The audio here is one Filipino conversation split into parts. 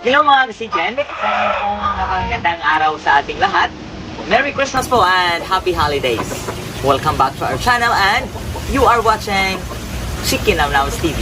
Hello mga kasichen, isang napagandang araw sa ating lahat. Merry Christmas po and Happy Holidays. Welcome back to our channel and you are watching Chicken Nam Nams TV.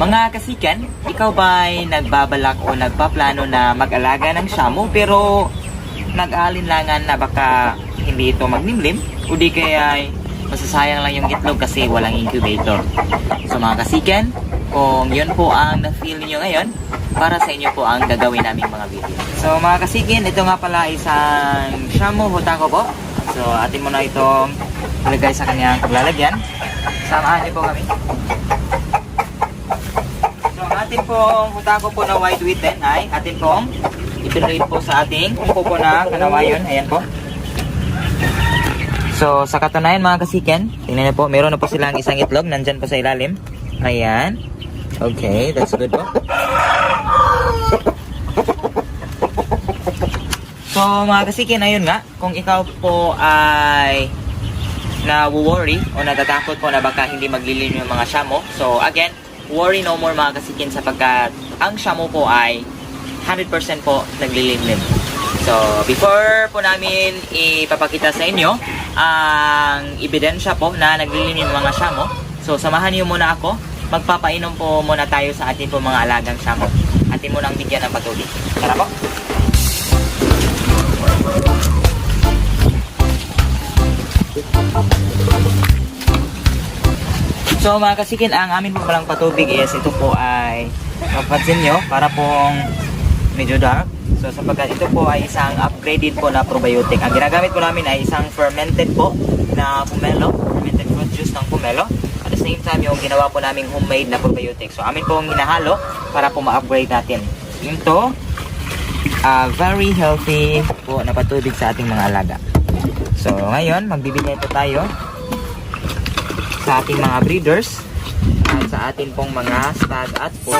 Mga kasikan, ikaw ba'y nagbabalak o nagpaplano na mag-alaga ng shamu pero nag-aalinlangan na baka hindi ito magnimlim o di kaya masasayang lang yung itlog kasi walang incubator? So mga kasikan, kung yun po ang na-feel niyo ngayon, para sa inyo po ang gagawin naming mga video. So mga kasikin, ito nga pala isang shamu hotako po. So atin mo na itong ilagay sa kanyang lalagyan. Samahan niyo po kami. Atin pong hutako po na white wheat din ay atin pong ipinrate po sa ating umpo po na kanawayon. Ayan po. So sa katunayan mga kasiken, tingnan niyo po, meron na po silang isang itlog nandyan po sa ilalim. Ayan. Okay, that's good po. So mga kasiken, ayun nga, kung ikaw po ay na-worry o natatakot po na baka hindi maglilim yung mga shamu, so again, worry no more mga kasikin sapagkat ang shamu po ay 100% po naglilimlim. So, before po namin ipapakita sa inyo ang ebidensya po na naglilimlim yung mga shamu, so samahan niyo muna ako. Magpapainom po muna tayo sa ating po mga alagang shamu. Atin mo nang bigyan ng patubig. Tara po. So mga kasikin, ang amin po palang patubig is ito po ay mapansin nyo para pong medyo dark. So sapagkat ito po ay isang upgraded po na probiotic. Ang ginagamit po namin ay isang fermented po na pomelo, fermented fruit juice ng pomelo. At the same time yung ginawa po naming homemade na probiotic. So amin po hinahalo para po ma-upgrade natin. Ito, very healthy po na patubig sa ating mga alaga. So ngayon, magbibigay po tayo sa ating mga breeders at sa ating pong mga stud at po.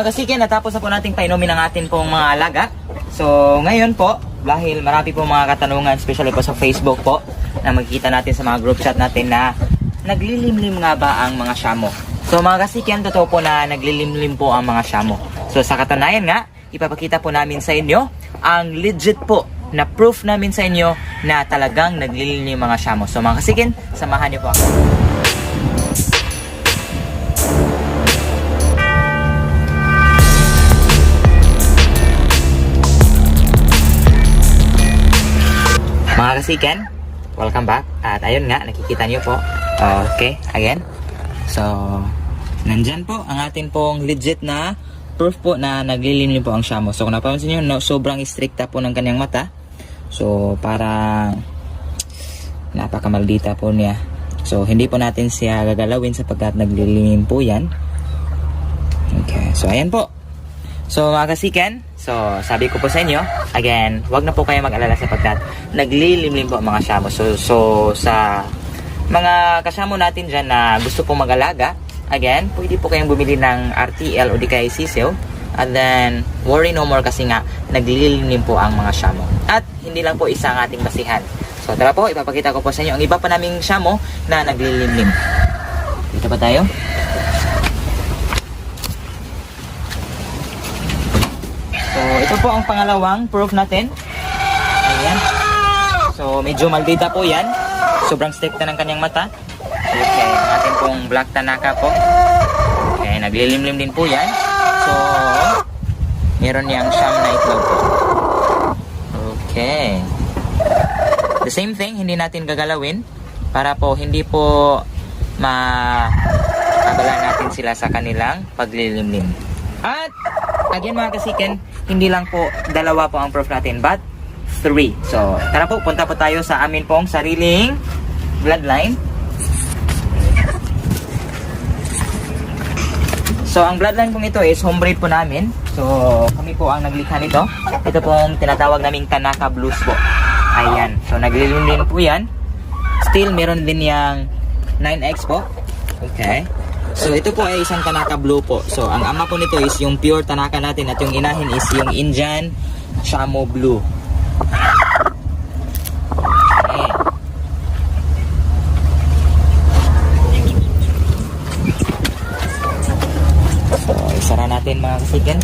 mga kasikin, natapos na po nating painumin ang atin pong mga alaga. So ngayon po, dahil marami po mga katanungan, especially po sa Facebook po, na magkikita natin sa mga group chat natin na naglilimlim nga ba ang mga shamo. So mga kasikin, totoo po na naglilimlim po ang mga shamo. So sa katunayan nga, ipapakita po namin sa inyo ang legit po na proof namin sa inyo na talagang naglilimlim mga shamo. So mga kasikin, samahan niyo po ako. Mga kasiken, welcome back. At ayun nga, nakikita nyo po. Okay, again. So, nandyan po ang atin pong legit na proof po na naglilimlim po ang shamo. So, kung napapansin nyo, no, sobrang stricta po ng kanyang mata. So, parang napakamaldita po niya. So, hindi po natin siya gagalawin sapagkat naglilimlim po yan. Okay, so ayan po. So mga kasiken, so sabi ko po sa inyo, again, wag na po kayo mag-alala sapagkat naglilimlim po ang mga shamo. So sa mga kasamo natin dyan na gusto pong mag-alaga, again, pwede po kayong bumili ng RTL o di kaya Sisew. And then, worry no more kasi nga, naglilimlim po ang mga shamo. At hindi lang po isa ang ating basihan. So tara po, ipapakita ko po sa inyo ang iba pa naming shamo na naglilimlim. Dito pa tayo. So, ito po ang pangalawang proof natin. Ayan. So, medyo maldita po yan. Sobrang stricta ng kanyang mata. Okay, ang ating pong black tanaka po. Okay, naglilimlim din po yan. So, meron niyang siyam na itlog po. Okay. The same thing, hindi natin gagalawin para po hindi po maabala natin sila sa kanilang paglilimlim. At again mga kasiken, hindi lang po dalawa po ang proof natin but 3. So tara po, punta po tayo sa amin pong sariling bloodline. So ang bloodline pong ito is homebreed po namin. So kami po ang naglikha nito. Ito pong tinatawag naming Tanaka Blues po. Ayan, so naglilimlim po yan. Still meron din yang 9X po. Okay. So ito po ay isang Tanaka Blue po. So ang ama po nito is yung pure Tanaka natin at yung inahin is yung Indian Shamo Blue. Okay. So isara natin mga kasiken.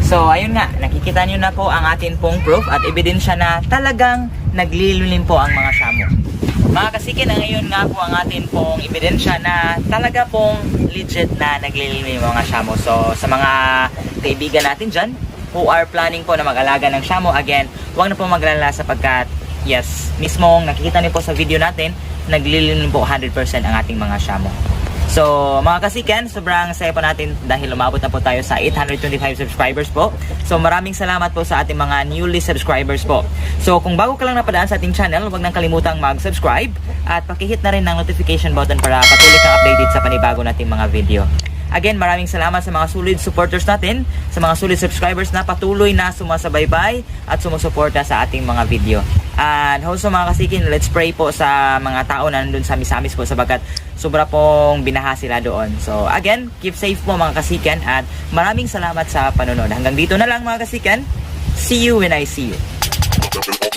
So, ayun nga, nakikita nyo na po ang atin pong proof at ebidensya na talagang naglilimlim po ang mga shamo. Mga kasikin, ngayon nga po ang atin pong ebidensya na talaga pong legit na naglilimlim ang mga shamo. So, sa mga kaibigan natin dyan who are planning po na mag-alaga ng shamo, again, huwag na po maglala sapagkat, yes, mismong nakikita niyo po sa video natin, naglilimlim po 100% ang ating mga shamo. So mga kasiken, sobrang saya po natin dahil umabot na po tayo sa 825 subscribers po. So maraming salamat po sa ating mga newly subscribers po. So kung bago ka lang napadaan sa ating channel, huwag nang kalimutang mag-subscribe at pakihit na rin ng notification button para patuloy kang updated sa panibago nating mga video. Again, maraming salamat sa mga solid supporters natin, sa mga solid subscribers na patuloy na sumasabaybay at sumusuporta sa ating mga video. And also mga kasikin, let's pray po sa mga tao na nandun sa Misamis po sabagkat sobra pong binaha sila doon. So again, keep safe po mga kasikan at maraming salamat sa panonood. Hanggang dito na lang mga kasikan. See you when I see you.